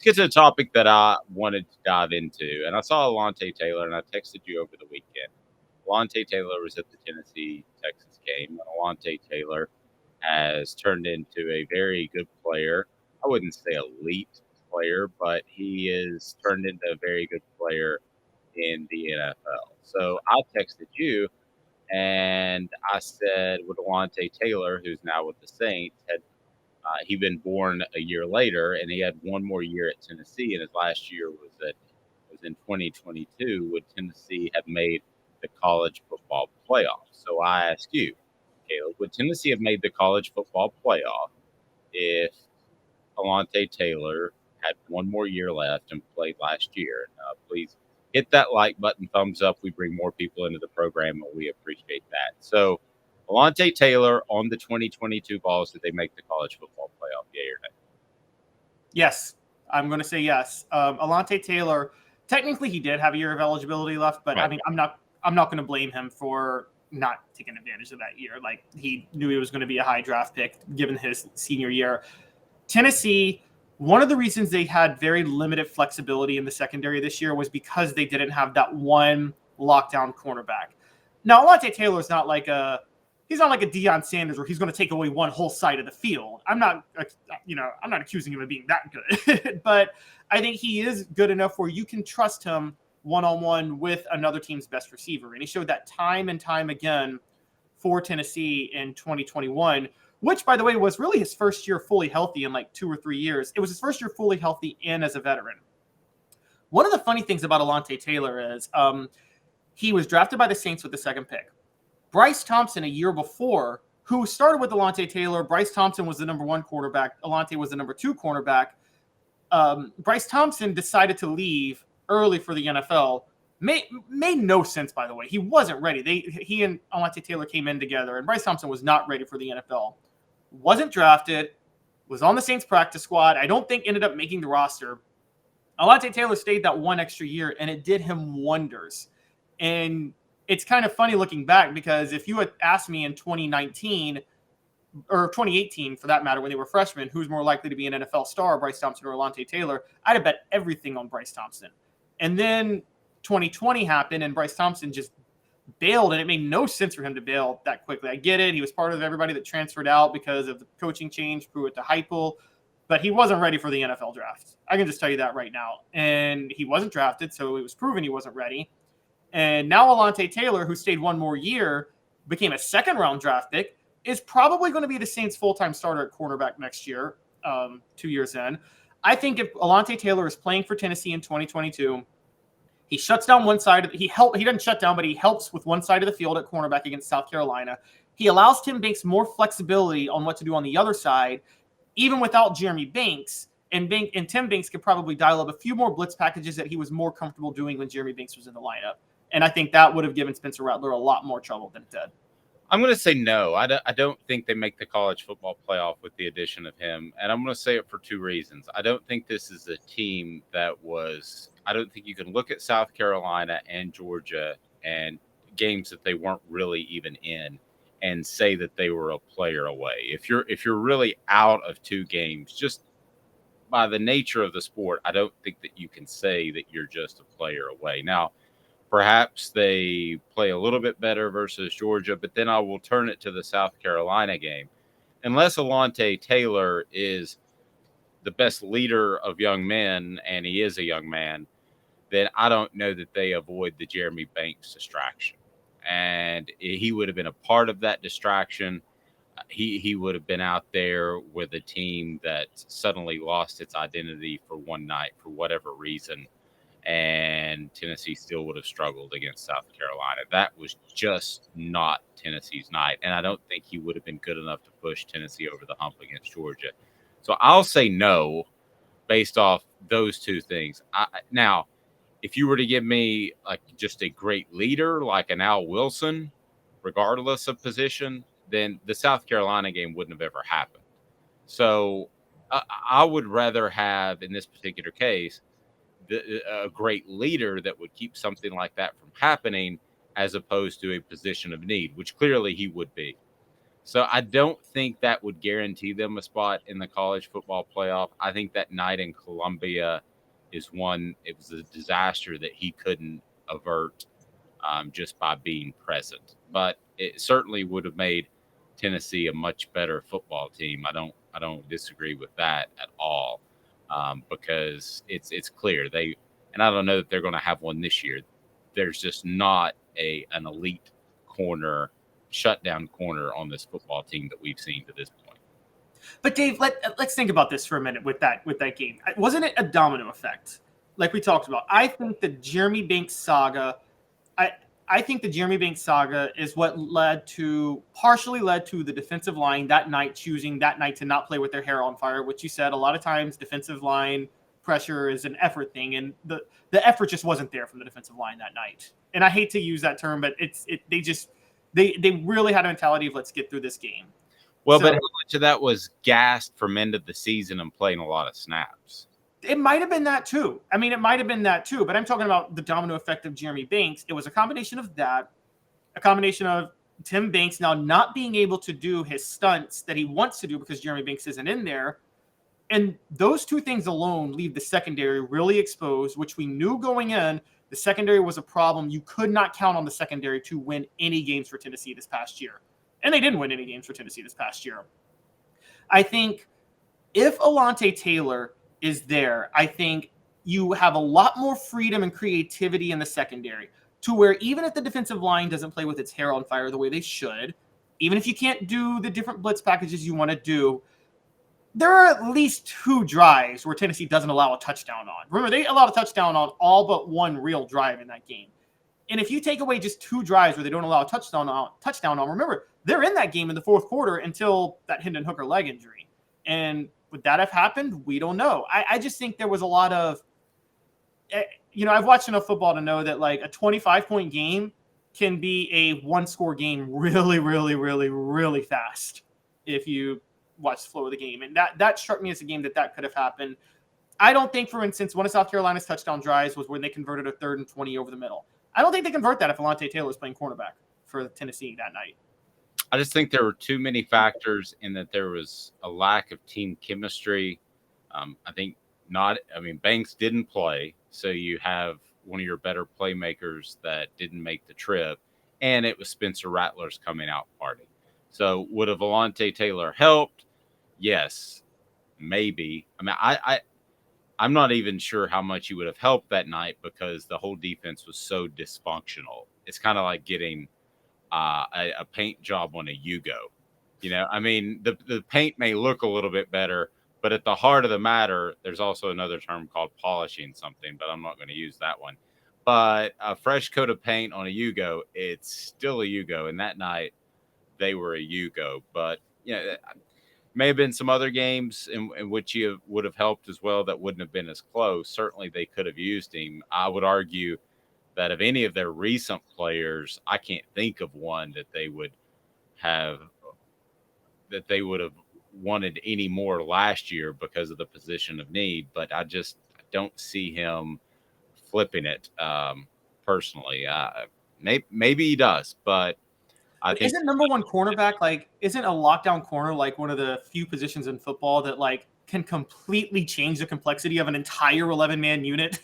let's get to the topic that I wanted to dive into. And I saw Alontae Taylor, and I texted you over the weekend. Alontae Taylor was at the Tennessee Texas game, and Alontae Taylor has turned into a very good player. I wouldn't say elite player, but he is turned into a very good player in the NFL. So I texted you and I said, with Alontae Taylor, who's now with the Saints, had he been born a year later, and he had one more year at Tennessee, and his last year was in 2022. Would Tennessee have made the college football playoff? So I ask you, Caleb, would Tennessee have made the college football playoff if Alontae Taylor had one more year left and played last year? Please hit that like button, thumbs up. We bring more people into the program, and we appreciate that. So, Alontae Taylor on the 2022 Vols, did they make the college football playoff? Yay or nay? Yes, I'm going to say yes. Alontae Taylor, technically he did have a year of eligibility left, but Right. I mean, I'm not going to blame him for not taking advantage of that year. Like, he knew he was going to be a high draft pick given his senior year. Tennessee, one of the reasons they had very limited flexibility in the secondary this year was because they didn't have that one lockdown cornerback. Now, Alontae Taylor is not like he's not like a Deion Sanders where he's going to take away one whole side of the field. I'm not accusing him of being that good, but I think he is good enough where you can trust him one-on-one with another team's best receiver. And he showed that time and time again for Tennessee in 2021, which, by the way, was really his first year fully healthy in like 2 or 3 years. It was his first year fully healthy and as a veteran. One of the funny things about Alontae Taylor is he was drafted by the Saints with the second pick. Bryce Thompson, a year before, who started with Alontae Taylor, Bryce Thompson was the number 1 quarterback. Alontae was the number 2 cornerback. Bryce Thompson decided to leave early for the NFL. Made no sense, by the way. He wasn't ready. He and Alontae Taylor came in together, and Bryce Thompson was not ready for the NFL. Wasn't drafted, was on the Saints practice squad. I don't think ended up making the roster. Alontae Taylor stayed that one extra year, and it did him wonders. And it's kind of funny looking back, because if you had asked me in 2019 or 2018, for that matter, when they were freshmen, who's more likely to be an NFL star, Bryce Thompson or Alontae Taylor, I'd have bet everything on Bryce Thompson. And then 2020 happened, and Bryce Thompson just bailed, and it made no sense for him to bail that quickly. I get it. He was part of everybody that transferred out because of the coaching change, Pruitt to Heupel, but he wasn't ready for the NFL draft. I can just tell you that right now. And he wasn't drafted, so it was proven he wasn't ready. And now Alontae Taylor, who stayed one more year, became a second-round draft pick, is probably going to be the Saints' full-time starter at cornerback next year, 2 years in. I think if Alontae Taylor is playing for Tennessee in 2022, he shuts down one side. He doesn't shut down, but he helps with one side of the field at cornerback against South Carolina. He allows Tim Banks more flexibility on what to do on the other side, even without Jeremy Banks. And Tim Banks could probably dial up a few more blitz packages that he was more comfortable doing when Jeremy Banks was in the lineup. And I think that would have given Spencer Rattler a lot more trouble than it did. I'm going to say no. I don't think they make the college football playoff with the addition of him. And I'm going to say it for 2 reasons. I don't think this is a team that was – I don't think you can look at South Carolina and Georgia and games that they weren't really even in and say that they were a player away. If you're really out of 2 games, just by the nature of the sport, I don't think that you can say that you're just a player away. Now, perhaps they play a little bit better versus Georgia, but then I will turn it to the South Carolina game. Unless Alontae Taylor is the best leader of young men, and he is a young man, then I don't know that they avoid the Jeremy Banks distraction. And he would have been a part of that distraction. He would have been out there with a team that suddenly lost its identity for one night for whatever reason, and Tennessee still would have struggled against South Carolina. That was just not Tennessee's night, and I don't think he would have been good enough to push Tennessee over the hump against Georgia. So I'll say no based off those 2 things. Now, if you were to give me like just a great leader like an Al Wilson, regardless of position, then the South Carolina game wouldn't have ever happened. So I would rather have, in this particular case, a great leader that would keep something like that from happening, as opposed to a position of need, which clearly he would be. So I don't think that would guarantee them a spot in the college football playoff. I think that night in Columbia is one. It was a disaster that he couldn't avert just by being present. But it certainly would have made Tennessee a much better football team. I don't disagree with that at all, because it's clear they, and I don't know that they're going to have one this year. There's just not an elite corner, shutdown corner on this football team that we've seen to this point. But Dave, let's think about this for a minute with that game. Wasn't it a domino effect, like we talked about? I think the Jeremy Banks saga. I think the Jeremy Banks saga is what partially led to the defensive line that night choosing that night to not play with their hair on fire, which you said a lot of times defensive line pressure is an effort thing, and the effort just wasn't there from the defensive line that night. And I hate to use that term, but they really had a mentality of let's get through this game. Well, but how much of that was gassed from end of the season and playing a lot of snaps? It might have been that too. I mean, it might have been that too, but I'm talking about the domino effect of Jeremy Banks. It was a combination of that, a combination of Tim Banks now not being able to do his stunts that he wants to do because Jeremy Banks isn't in there. And those two things alone leave the secondary really exposed, which we knew going in. The secondary was a problem. You could not count on the secondary to win any games for Tennessee this past year. And they didn't win any games for Tennessee this past year. I think if Alontae Taylor is there, I think you have a lot more freedom and creativity in the secondary to where even if the defensive line doesn't play with its hair on fire the way they should, even if you can't do the different blitz packages you want to do, there are at least 2 drives where Tennessee doesn't allow a touchdown on. Remember, they allowed a touchdown on all but one real drive in that game. And if you take away just 2 drives where they don't allow a touchdown on, remember, they're in that game in the fourth quarter until that Hendon Hooker leg injury. And would that have happened? We don't know. I just think there was a lot of, I've watched enough football to know that like a 25-point game can be a 1-score game really, really, really, really fast if you watch the flow of the game. And that struck me as a game that could have happened. I don't think, for instance, one of South Carolina's touchdown drives was when they converted a 3rd and 20 over the middle. I don't think they convert that if Alontae Taylor is playing cornerback for Tennessee that night. I just think there were too many factors in that there was a lack of team chemistry. Banks didn't play, so you have one of your better playmakers that didn't make the trip, and it was Spencer Rattler's coming out party. So would have Alontae Taylor helped? Yes, maybe. I mean, I'm not even sure how much he would have helped that night because the whole defense was so dysfunctional. It's kind of like getting a paint job on a Yugo. I mean, the paint may look a little bit better, but at the heart of the matter, there's also another term called polishing something, but I'm not going to use that one. But a fresh coat of paint on a Yugo, it's still a Yugo. And that night, they were a Yugo. But, may have been some other games in which you would have helped as well that wouldn't have been as close. Certainly, they could have used him. I would argue that of any of their recent players, I can't think of one that they would have wanted any more last year because of the position of need. But I just don't see him flipping it personally. Maybe he does, but I think isn't number one cornerback isn't a lockdown corner like one of the few positions in football that like can completely change the complexity of an entire 11-man unit?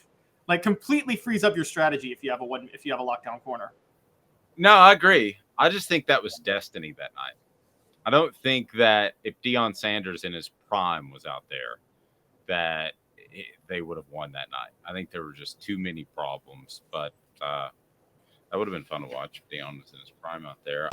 Like completely frees up your strategy if you have a lockdown corner. No, I agree. I just think that was destiny that night. I don't think that if Deion Sanders in his prime was out there, that they would have won that night. I think there were just too many problems, but that would have been fun to watch if Deion was in his prime out there.